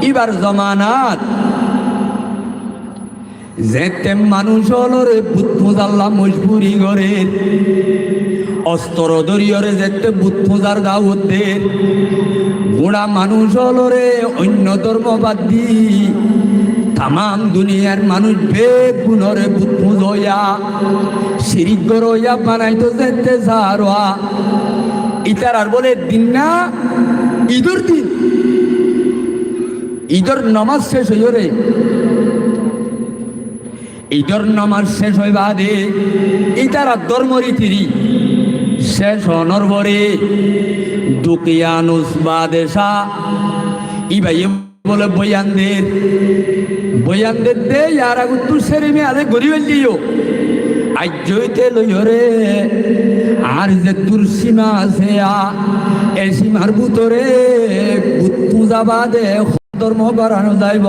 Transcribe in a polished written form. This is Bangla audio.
এবার জমানাত যেতে মানুষ হলরে বুত পূজাল্লা মজবুরি করে অস্ত্র দরিয়রে যেতে বুত পূজার দাওয়াতের বুড়া মানুষ হলরে অন্য ধর্মবাদ দি তামাম দুনিয়ার মানুষ বেদ গুণরে বুত পূজয়া শিরিক গরয়া বানাইতো যেতে সারোয়া ইতার আর বলে দিন না ঈদের দিন ঈদের নামাজ শেষ হইরে ঈদের নামাজ শেষ হই বাদে ইতারা ধর্মরীতিরি শেষ হনর পরে দুকিয়ানুস বাদেশা ইবাই বলে বয়ানদের দে ইয়ার আগুত্তু সেরে মে আলে গরিব দিও আজ্জইতে লইরে আর যে তোর সীমা আছে এ সীমার ভিতরে বুত পূজা বাদে ধর্ম বাড়ানো যাইব।